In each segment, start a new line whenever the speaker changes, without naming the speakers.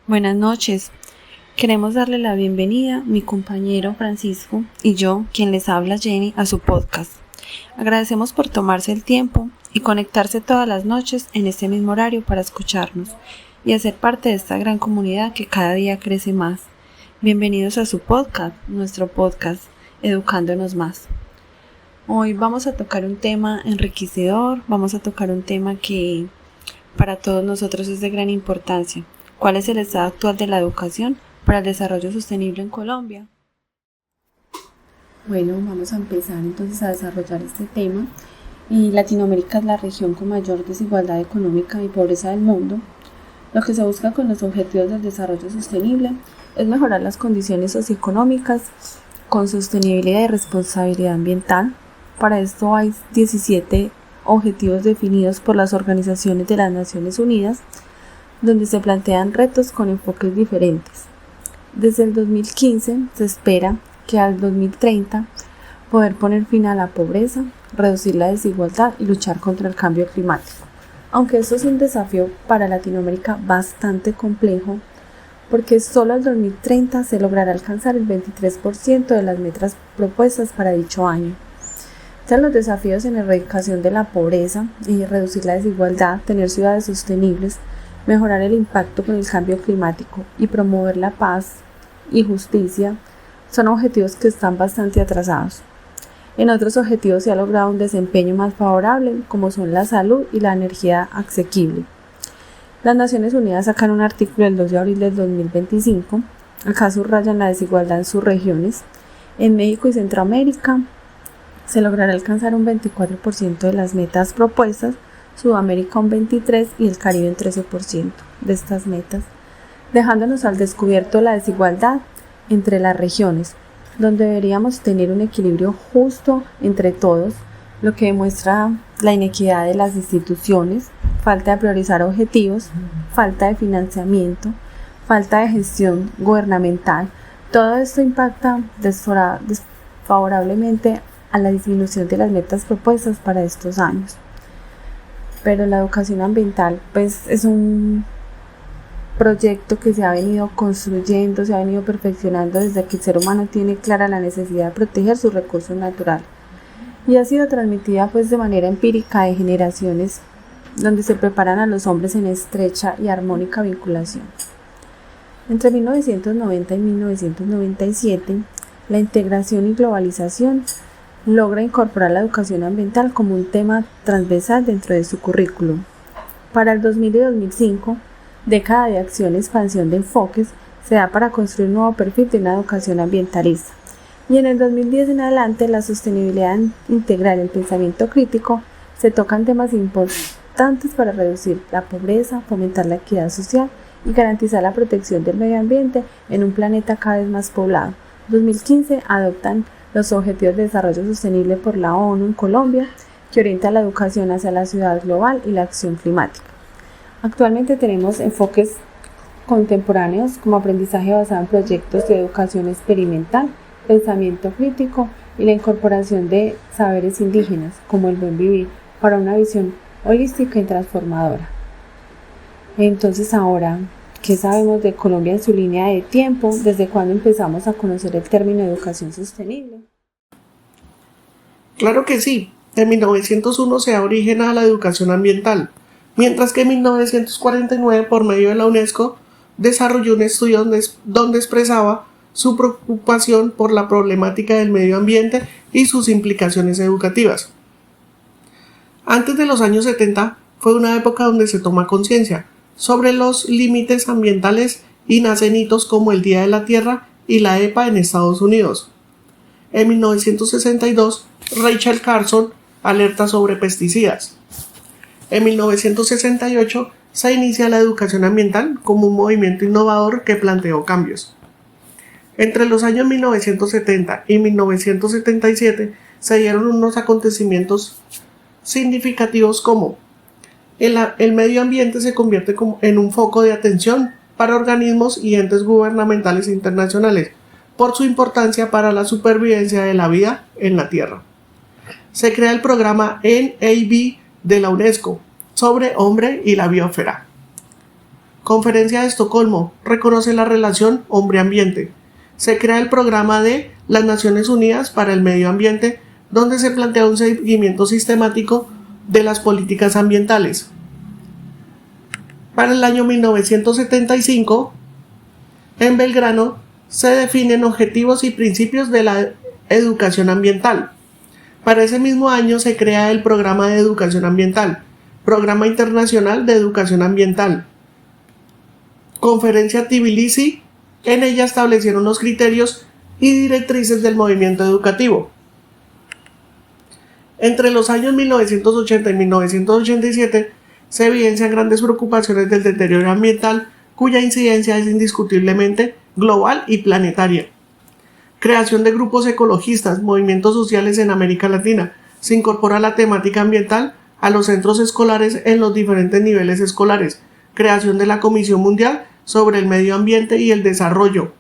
Buenas noches. Queremos darle la bienvenida, mi compañero Francisco y yo, quien les habla Jenny, a su podcast. Agradecemos por tomarse el tiempo y conectarse todas las noches en este mismo horario para escucharnos y hacer parte de esta gran comunidad que cada día crece más. Bienvenidos a su podcast, nuestro podcast, Educándonos Más. Hoy vamos a tocar un tema enriquecedor, vamos a tocar un tema que para todos nosotros es de gran importancia. ¿Cuál es el estado actual de la educación para el desarrollo sostenible en Colombia? Bueno, vamos a empezar entonces a desarrollar este tema. Latinoamérica es la región con mayor desigualdad económica y pobreza del mundo. Lo que se busca con los objetivos del desarrollo sostenible es mejorar las condiciones socioeconómicas con sostenibilidad y responsabilidad ambiental. Para esto hay 17 objetivos definidos por las organizaciones de las Naciones Unidas, donde se plantean retos con enfoques diferentes. Desde el 2015 se espera que al 2030 poder poner fin a la pobreza, reducir la desigualdad y luchar contra el cambio climático. Aunque esto es un desafío para Latinoamérica bastante complejo, porque solo al 2030 se logrará alcanzar el 23% de las metas propuestas para dicho año. Están los desafíos en erradicación de la pobreza y reducir la desigualdad, tener ciudades sostenibles, mejorar el impacto con el cambio climático y promover la paz y justicia son objetivos que están bastante atrasados. En otros objetivos se ha logrado un desempeño más favorable, como son la salud y la energía asequible. Las Naciones Unidas sacan un artículo el 2 de abril del 2025. Acá subrayan la desigualdad en sus regiones. En México y Centroamérica se logrará alcanzar un 24% de las metas propuestas, Sudamérica un 23% y el Caribe un 13% de estas metas, dejándonos al descubierto la desigualdad entre las regiones, donde deberíamos tener un equilibrio justo entre todos, lo que demuestra la inequidad de las instituciones, falta de priorizar objetivos, falta de financiamiento, falta de gestión gubernamental. Todo esto impacta desfavorablemente a la disminución de las metas propuestas para estos años. Pero la educación ambiental es un proyecto que se ha venido construyendo, se ha venido perfeccionando desde que el ser humano tiene clara la necesidad de proteger sus recursos naturales y ha sido transmitida de manera empírica de generaciones, donde se preparan a los hombres en estrecha y armónica vinculación. Entre 1990 y 1997, la integración y globalización logra incorporar la educación ambiental como un tema transversal dentro de su currículum. Para el 2000 y 2005, década de acción y expansión de enfoques, se da para construir un nuevo perfil de una educación ambientalista. Y en el 2010 en adelante, la sostenibilidad integral y el pensamiento crítico se tocan temas importantes para reducir la pobreza, fomentar la equidad social y garantizar la protección del medio ambiente en un planeta cada vez más poblado. 2015 adoptan los Objetivos de Desarrollo Sostenible por la ONU en Colombia, que orienta la educación hacia la ciudad global y la acción climática. Actualmente tenemos enfoques contemporáneos como aprendizaje basado en proyectos de educación experimental, pensamiento crítico y la incorporación de saberes indígenas, como el buen vivir, para una visión holística y transformadora. Entonces ahora, ¿qué sabemos de Colombia en su línea de tiempo? ¿Desde cuándo empezamos a conocer el término de educación sostenible?
Claro que sí. En 1901 se da origen a la educación ambiental, mientras que en 1949, por medio de la UNESCO, desarrolló un estudio donde expresaba su preocupación por la problemática del medio ambiente y sus implicaciones educativas. Antes de los años 70 fue una época donde se toma conciencia sobre los límites ambientales y nacen hitos como el Día de la Tierra y la EPA en Estados Unidos. En 1962, Rachel Carson alerta sobre pesticidas. En 1968 se inicia la educación ambiental como un movimiento innovador que planteó cambios. Entre los años 1970 y 1977 se dieron unos acontecimientos significativos como el medio ambiente se convierte en un foco de atención para organismos y entes gubernamentales internacionales por su importancia para la supervivencia de la vida en la Tierra. Se crea el programa NAB de la UNESCO sobre hombre y la biosfera. Conferencia de Estocolmo reconoce la relación hombre-ambiente. Se crea el programa de las Naciones Unidas para el Medio Ambiente, donde se plantea un seguimiento sistemático de las políticas ambientales. Para el año 1975, en Belgrano, se definen objetivos y principios de la educación ambiental. Para ese mismo año se crea el Programa de Educación Ambiental, Programa Internacional de Educación Ambiental. Conferencia Tbilisi, en ella establecieron los criterios y directrices del movimiento educativo. Entre los años 1980 y 1987 se evidencian grandes preocupaciones del deterioro ambiental, cuya incidencia es indiscutiblemente global y planetaria. Creación de grupos ecologistas, movimientos sociales en América Latina. Se incorpora la temática ambiental a los centros escolares en los diferentes niveles escolares. Creación de la Comisión Mundial sobre el Medio Ambiente y el Desarrollo.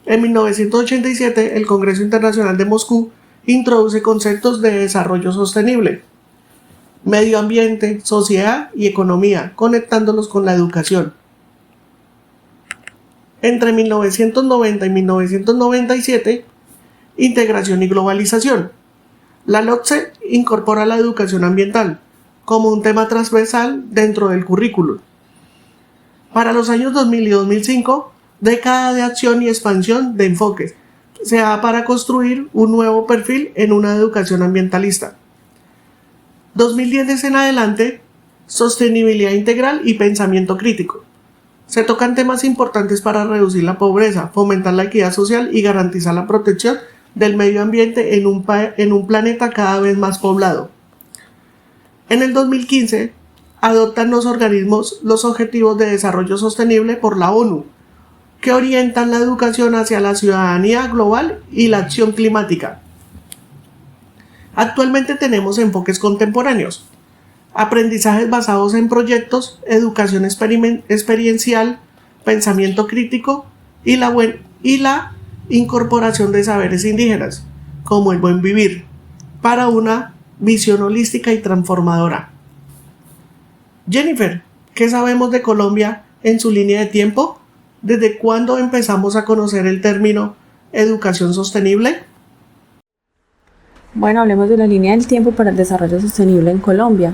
En 1987, el Congreso Internacional de Moscú introduce conceptos de desarrollo sostenible, medio ambiente, sociedad y economía, conectándolos con la educación. Entre 1990 y 1997, integración y globalización. La LOCSE incorpora la educación ambiental como un tema transversal dentro del currículo. Para los años 2000 y 2005, década de acción y expansión de enfoques, se da para construir un nuevo perfil en una educación ambientalista. 2010 en adelante, sostenibilidad integral y pensamiento crítico. Se tocan temas importantes para reducir la pobreza, fomentar la equidad social y garantizar la protección del medio ambiente en un planeta cada vez más poblado. En el 2015, adoptan los organismos los Objetivos de Desarrollo Sostenible por la ONU, que orientan la educación hacia la ciudadanía global y la acción climática. Actualmente tenemos enfoques contemporáneos: aprendizajes basados en proyectos, educación experiencial, pensamiento crítico y la incorporación de saberes indígenas, como el buen vivir, para una visión holística y transformadora. Jennifer, ¿qué sabemos de Colombia en su línea de tiempo? ¿Desde cuándo empezamos a conocer el término educación sostenible?
Bueno, hablemos de la línea del tiempo para el desarrollo sostenible en Colombia.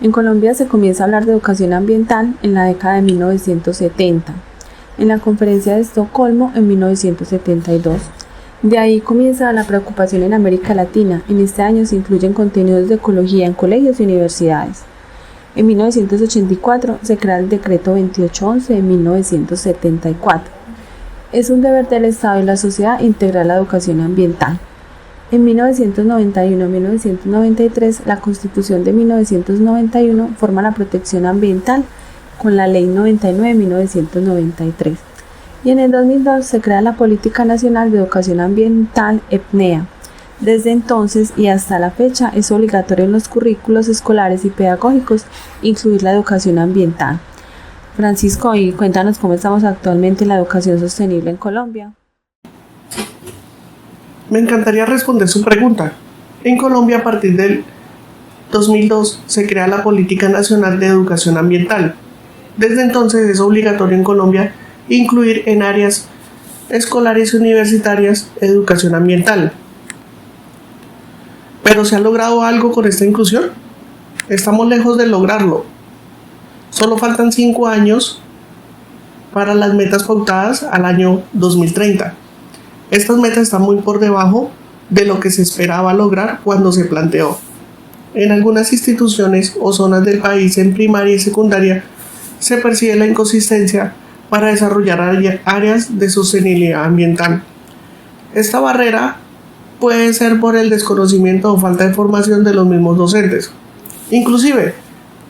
En Colombia se comienza a hablar de educación ambiental en la década de 1970, en la Conferencia de Estocolmo en 1972. De ahí comienza la preocupación en América Latina. En este año se incluyen contenidos de ecología en colegios y universidades. En 1984 se crea el Decreto 2811 de 1974. Es un deber del Estado y la sociedad integrar la educación ambiental. En 1991 a 1993, la Constitución de 1991 forma la protección ambiental con la Ley 99 de 1993. Y en el 2002 se crea la Política Nacional de Educación Ambiental (EPNEA). Desde entonces y hasta la fecha es obligatorio en los currículos escolares y pedagógicos incluir la educación ambiental. Francisco, y cuéntanos cómo estamos actualmente en la educación sostenible en Colombia.
Me encantaría responder su pregunta. En Colombia, a partir del 2002, se crea la Política Nacional de Educación Ambiental. Desde entonces es obligatorio en Colombia incluir en áreas escolares y universitarias educación ambiental. ¿Pero se ha logrado algo con esta inclusión? Estamos lejos de lograrlo. Solo faltan 5 años para las metas pautadas al año 2030. Estas metas están muy por debajo de lo que se esperaba lograr cuando se planteó. En algunas instituciones o zonas del país, en primaria y secundaria, se percibe la inconsistencia para desarrollar áreas de sostenibilidad ambiental. Esta barrera puede ser por el desconocimiento o falta de formación de los mismos docentes, inclusive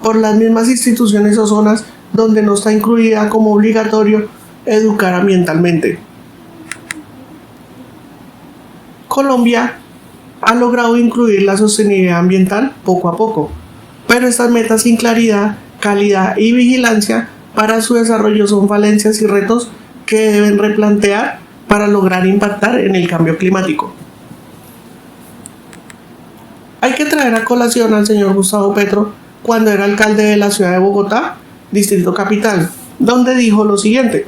por las mismas instituciones o zonas donde no está incluida como obligatorio educar ambientalmente. Colombia ha logrado incluir la sostenibilidad ambiental poco a poco, pero estas metas sin claridad, calidad y vigilancia para su desarrollo son falencias y retos que deben replantear para lograr impactar en el cambio climático. Hay que traer a colación al señor Gustavo Petro cuando era alcalde de la ciudad de Bogotá Distrito Capital, donde dijo lo siguiente: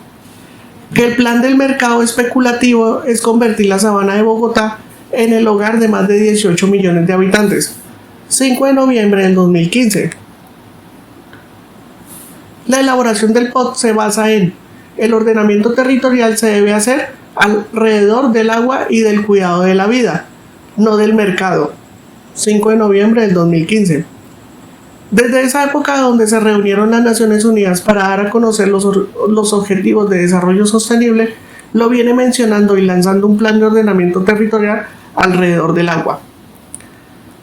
que el plan del mercado especulativo es convertir la sabana de Bogotá en el hogar de más de 18 millones de habitantes. 5 de noviembre del 2015. La elaboración del POT se basa en: el ordenamiento territorial se debe hacer alrededor del agua y del cuidado de la vida, no del mercado. 5 de noviembre del 2015. Desde esa época, donde se reunieron las Naciones Unidas para dar a conocer los objetivos de desarrollo sostenible, lo viene mencionando y lanzando un plan de ordenamiento territorial alrededor del agua.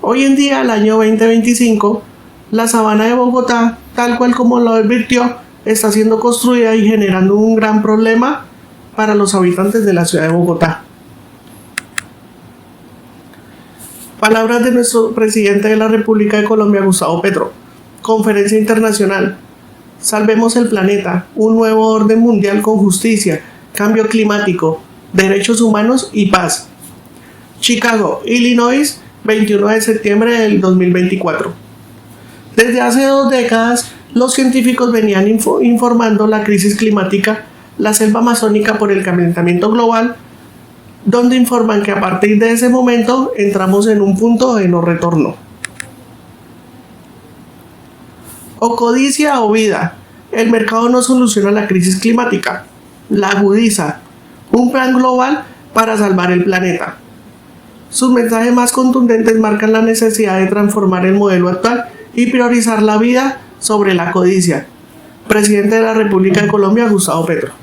Hoy en día, el año 2025, la sabana de Bogotá, tal cual como lo advirtió, está siendo construida y generando un gran problema para los habitantes de la ciudad de Bogotá. Palabras de nuestro presidente de la República de Colombia, Gustavo Petro. Conferencia internacional. Salvemos el planeta. Un nuevo orden mundial con justicia, cambio climático, derechos humanos y paz. Chicago, Illinois, 21 de septiembre del 2024. Desde hace 2 décadas, los científicos venían informando la crisis climática, la selva amazónica por el calentamiento global, donde informan que a partir de ese momento entramos en un punto de no retorno. O codicia o vida. El mercado no soluciona la crisis climática, la agudiza. Un plan global para salvar el planeta. Sus mensajes más contundentes marcan la necesidad de transformar el modelo actual y priorizar la vida sobre la codicia. Presidente de la República de Colombia, Gustavo Petro.